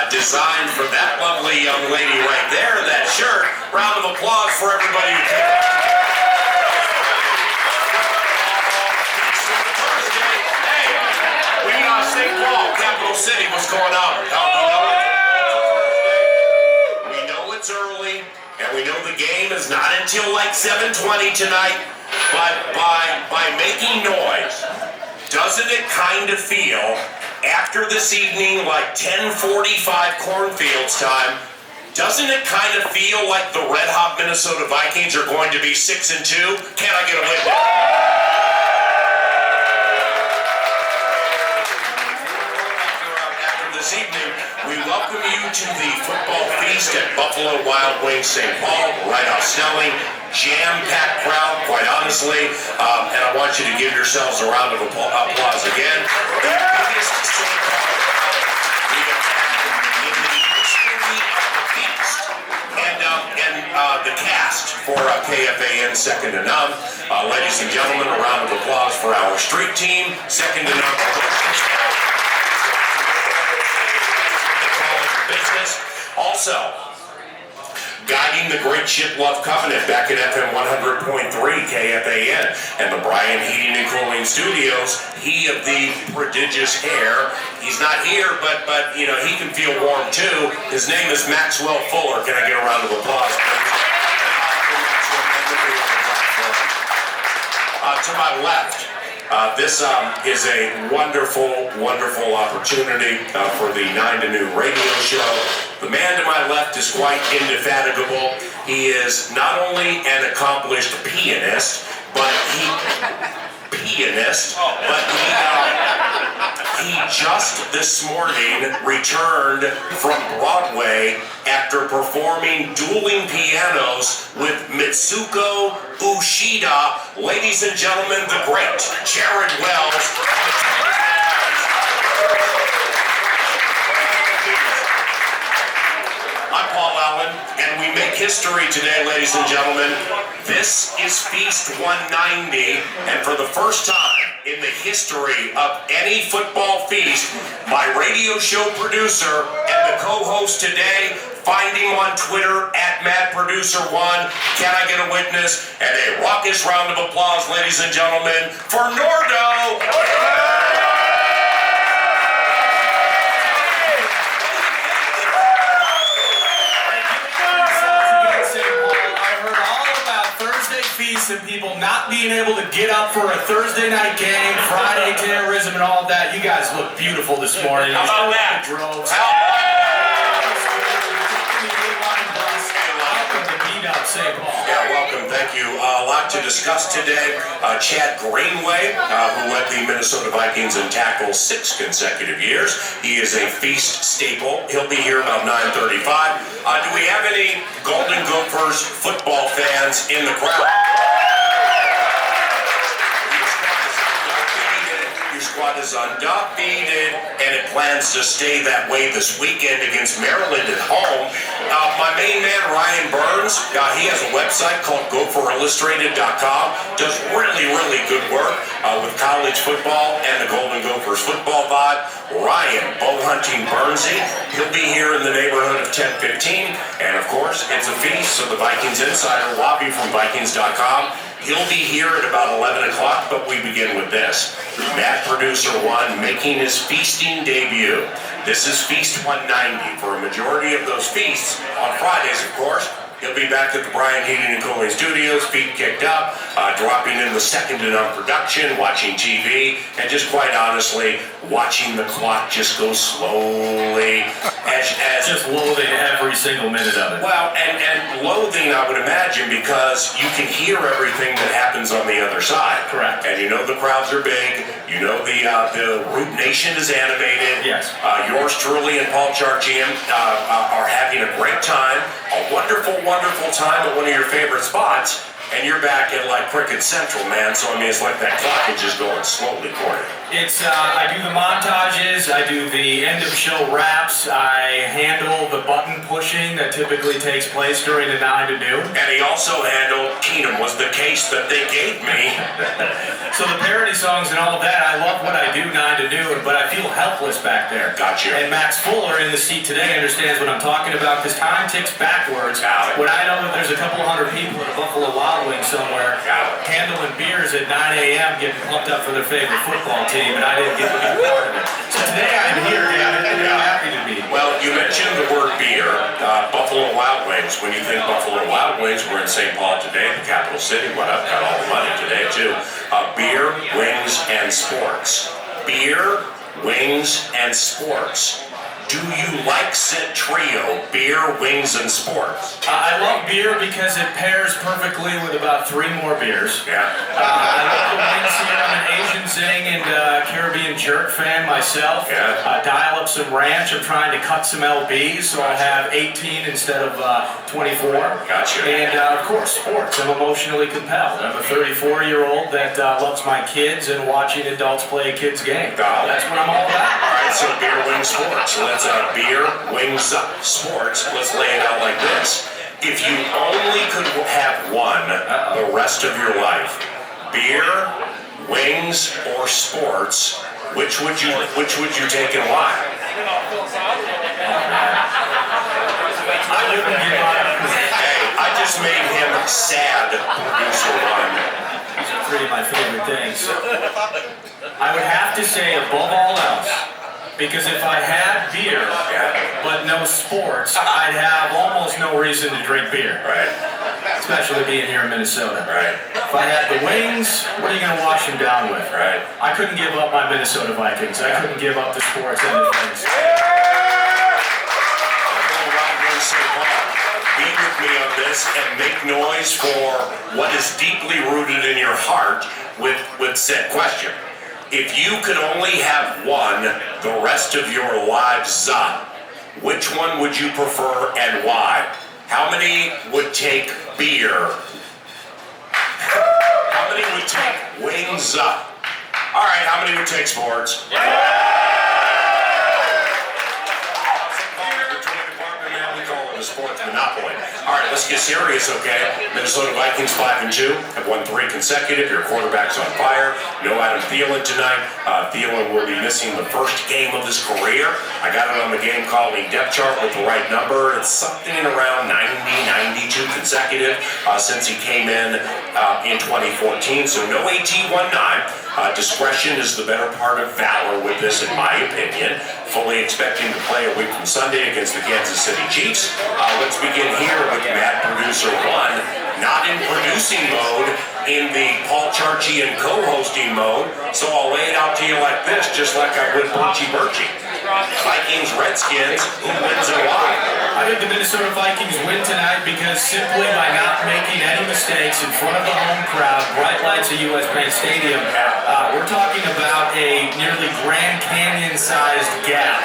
Designed for that lovely young lady right there, that shirt. Round of applause for everybody who came out. Hey, we St. Paul, capital city, what's going on? We know it's early, and we know the game is not until like 7:20 tonight, but by making noise, doesn't it kind of feel after this evening, like 10:45 cornfields time, doesn't it kind of feel like the red hot Minnesota Vikings are going to be 6-2? Can I get a witness? After this evening, we welcome you to the football feast at Buffalo Wild Wings St. Paul, right off Snelling. Jam-packed crowd, quite honestly, and I want you to give yourselves a round of applause again. The biggest St. Paul we have had in the history of the feast, and the cast for KFAN Second to None. Ladies and gentlemen, a round of applause for our street team, Second to None. Business. Also, guiding the great Ship Love Covenant back at FM 100.3 KFAN and the Brian Heating and Cooling Studios. He of the prodigious hair. He's not here, but you know, he can feel warm too. His name is Maxwell Fuller. Can I get a round of applause, please? To my left, this is a wonderful, wonderful opportunity for the 9 to Noon radio show. The man to my left is quite indefatigable. He is not only an accomplished pianist, but he just this morning returned from Broadway after performing dueling pianos with Mitsuko Ushida. Ladies and gentlemen, the great Jared Wells. I'm Paul Allen, and we make history today, ladies and gentlemen. This is Feast 190, and for the first time in the history of any football feast, my radio show producer and the co-host today, find him on Twitter at MadProducer1. Can I get a witness? And a raucous round of applause, ladies and gentlemen, for Nordo! And people not being able to get up for a Thursday night game, Friday terrorism and all of that. You guys look beautiful this morning. How about that? Droves. Welcome to Beat-Up St. Paul. Yeah, welcome. Thank you. A lot to discuss today. Chad Greenway, who led the Minnesota Vikings in tackles 6 consecutive years. He is a feast staple. He'll be here about 9:35. Do we have any Golden Gophers football fans in the crowd? squad is undefeated, and it plans to stay that way this weekend against Maryland at home. My main man, Ryan Burns, he has a website called GopherIllustrated.com. Does really, really good work with college football and the Golden Gophers football vibe. Ryan Bowhunting Burnsy, he'll be here in the neighborhood of 10:15, and of course, it's a feast, so the Vikings Insider lobby from Vikings.com. He'll be here at about 11 o'clock, but we begin with this. Matt Producer One making his feasting debut. This is Feast 190. For a majority of those feasts, on Fridays, of course, he'll be back at the Brian Heating and Cooling Studios, feet kicked up, dropping in the second to none production, watching TV, and just quite honestly, watching the clock just go slowly as Just loathing every single minute of it. well, and loathing, I would imagine, because you can hear everything that happens on the other side. Correct. And you know the crowds are big. You know the Root Nation is animated. Yes. Yours truly and Paul Charchian are having a great time. A wonderful, wonderful time at one of your favorite spots. And you're back at like Cricket Central, man. So I mean, it's like that clock is just going slowly for you. It's I do the montages, I do the end of show raps, I handle the button pushing that typically takes place during the 9 to noon. And he also handled Keenum was the case that they gave me. So the parody songs and all of that, I love what I do 9 to noon, but I feel helpless back there. Gotcha. And Max Fuller in the seat today understands what I'm talking about because time ticks backwards. Got it. When I know that there's a couple hundred people at a Buffalo Wild Wings somewhere handling beers at 9 a.m. getting pumped up for their favorite football team, and I didn't get to be part of it. So today I'm here, and I'm happy to be. Well, you mentioned the word beer, Buffalo Wild Wings. When you think Buffalo Wild Wings, we're in St. Paul today, the capital city. What up? Got all the money today, too. Beer, wings, and sports. Beer, wings, and sports. Do you like said trio, beer, wings, and sports? I love beer because it pairs perfectly with about 3 more beers. Yeah. I love the wings here. I'm an Asian Zing and Caribbean Jerk fan myself. Yeah. Dial up some ranch. I'm trying to cut some LBs, so I'll have 18 instead of 24. Gotcha. And of course, sports. I'm emotionally compelled. I'm a 34-year-old that loves my kids and watching adults play a kid's game. That's what I'm all about. All right, so beer, wings, sports. So that's beer, wings, sports. Let's lay it out like this. If you only could have one the rest of your life, beer, wings, or sports, which would you take and why? I wouldn't give up. Hey, I just made him sad, producer one. These are 3 of my favorite things. I would have to say, above all else, because if I had beer, but no sports, I'd have almost no reason to drink beer. Right. Especially being here in Minnesota. Right. If I had the wings, what are you going to wash them down with? Right. I couldn't give up my Minnesota Vikings. I couldn't give up the sports end of things. Be with me on this and make noise for what is deeply rooted in your heart with said question. If you could only have one the rest of your lives, which one would you prefer and why? How many would take beer? How many would take wings? All right, how many would take sports? The sports monopoly. All right, let's get serious, okay? Minnesota Vikings 5-2 have won 3 consecutive. Your quarterback's on fire. No Adam Thielen tonight. Thielen will be missing the first game of his career. I got it on the game calling depth chart with the right number. It's something around 90, 92 consecutive since he came in 2014. So no AT-19. Discretion is the better part of valor with this, in my opinion. Fully expecting to play a week from Sunday against the Kansas City Chiefs. Let's begin here with Matt Producer One, not in producing mode, in the Paul Charchian co-hosting mode. So I'll lay it out to you like this, just like I would Birchie. Vikings, Redskins, who wins and why? I think the Minnesota Vikings win tonight because simply by not making any mistakes in front of the home crowd, bright lights at US Bank Stadium, we're talking about a nearly Grand Canyon-sized gap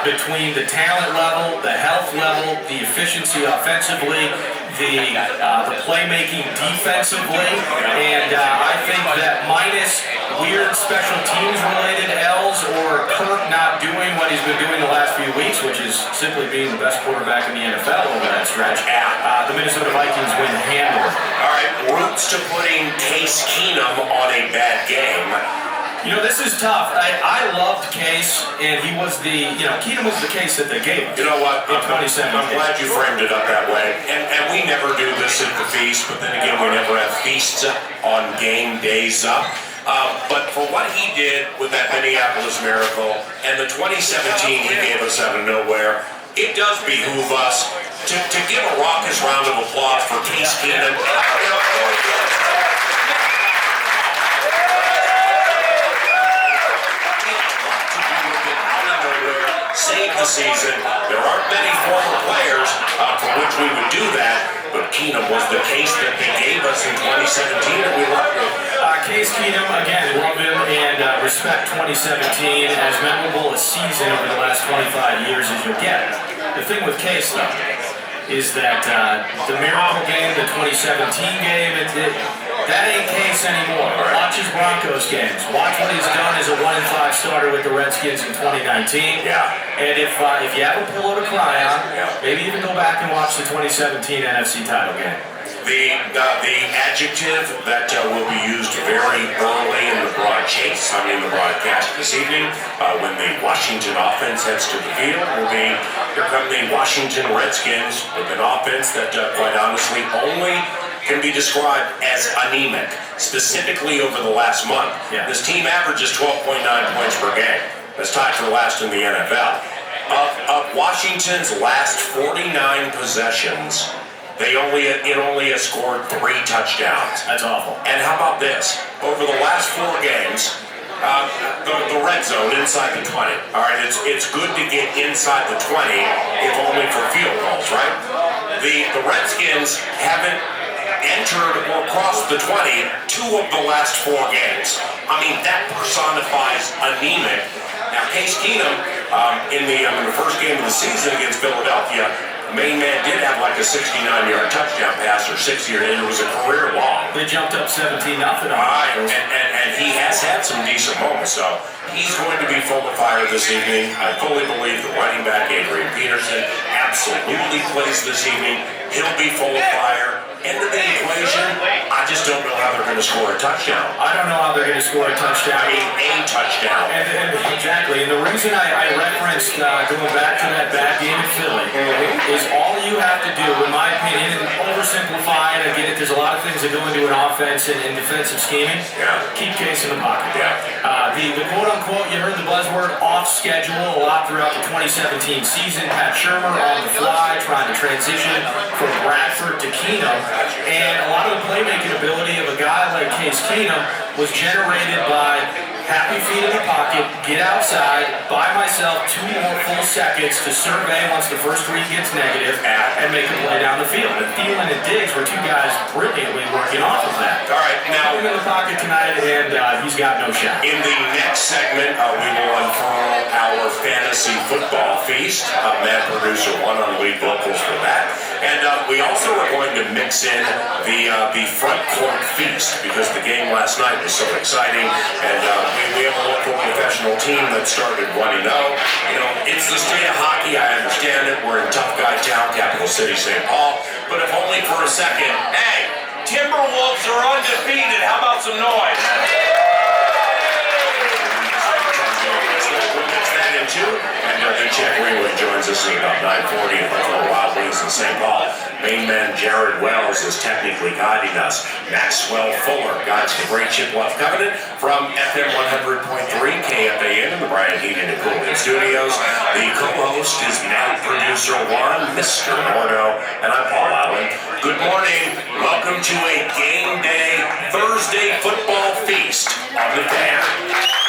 between the talent level, the health depth level, the efficiency offensively, the playmaking defensively, and I think that minus weird special teams related L's or Kirk not doing what he's been doing the last few weeks, which is simply being the best quarterback in the NFL over that stretch, the Minnesota Vikings win handily. All right, roots to putting Case Keenum on a bad game. You know, this is tough. I loved Case, and he was Keenum was the Case that they gave us. You know what? In 2017. I'm glad you framed it up that way. And we never do this at the feast, but then again, we never have feasts on game days up. But for what he did with that Minneapolis Miracle and the 2017 he gave us out of nowhere, it does behoove us to give a raucous round of applause for Case Keenum. Save the season. There aren't many former players for which we would do that, but Keenum was the Case that they gave us in 2017, and we loved him. Case Keenum, again, love him and respect 2017 as memorable a season over the last 25 years as you'll get. The thing with Case, though, is that the Miracle game, the 2017 game, that ain't Case anymore. Watch his Broncos games. Watch what he's done as a 1-5 starter with the Redskins in 2019. Yeah. And if you have a pillow to cry on, maybe even go back and watch the 2017 NFC title game. The adjective that will be used very early in the broadcast this evening, when the Washington offense heads to the field, will be, here come the Washington Redskins with an offense that, quite honestly, only can be described as anemic, specifically over the last month. Yeah. This team averages 12.9 points per game. That's tied for last in the NFL. Of Washington's last 49 possessions, it only has scored 3 touchdowns. That's awful. And how about this? Over the last 4 games, the red zone inside the 20. All right, it's good to get inside the 20, if only for field goals, right? The Redskins haven't entered or crossed the 20 2 of the last 4 games. I mean, that personifies anemic. Now, Case Keenum, in the first game of the season against Philadelphia, the main man did have like a 69-yard touchdown pass or 60-yard, and it was a career long. They jumped up 17-0. And he has had some decent moments, so he's going to be full of fire this evening. I fully believe the running back, Adrian Peterson, absolutely plays this evening. He'll be full of fire. End of the equation, I just don't know how they're going to score a touchdown. I don't know how they're going to score a touchdown. I mean, a touchdown. And exactly. And the reason I referenced going back to that bad game in Philly is all you have to do, in my opinion, and oversimplify it, I get it, there's a lot of things that go into an offense and defensive scheming. Yeah. Keep Case in the pocket. Yeah. The quote-unquote, you heard the buzzword, off schedule a lot throughout the 2017 season. Pat Shermer on the fly, trying to transition from Bradford to Keenum. And a lot of the playmaking ability of a guy like Case Keenum was generated by happy feet in the pocket, get outside, buy myself 2 more full seconds to survey once the first read gets negative, and make a play down the field. And Thielen and Diggs were 2 guys brilliantly working off of that. All right, now Put him in the pocket tonight, and he's got no shot. in the next segment, we will unfurl our fantasy football feast. Matt, producer, 1 on lead vocals for that. And we also are going to mix in the front court feast, because the game last night was so exciting, and we have a local professional team that started 1-0. You know, it's the state of hockey. I understand it. We're in tough guy town, capital city, St. Paul. But if only for a second. Hey, Timberwolves are undefeated. How about some noise? We'll mix that in too. And then Jack Greenwood joins us at about 9:40 at Buffalo Wild Wings in St. Paul. Main man Jared Wells is technically guiding us. Maxwell Fuller guides the Great Chippewa Covenant from FM 100.3 KFAN in the Brian Heating and Cooling Studios. The co-host is now producer Juan, Mr. Nordo, and I'm Paul Allen. Good morning. Welcome to a game day Thursday football feast on the Fan.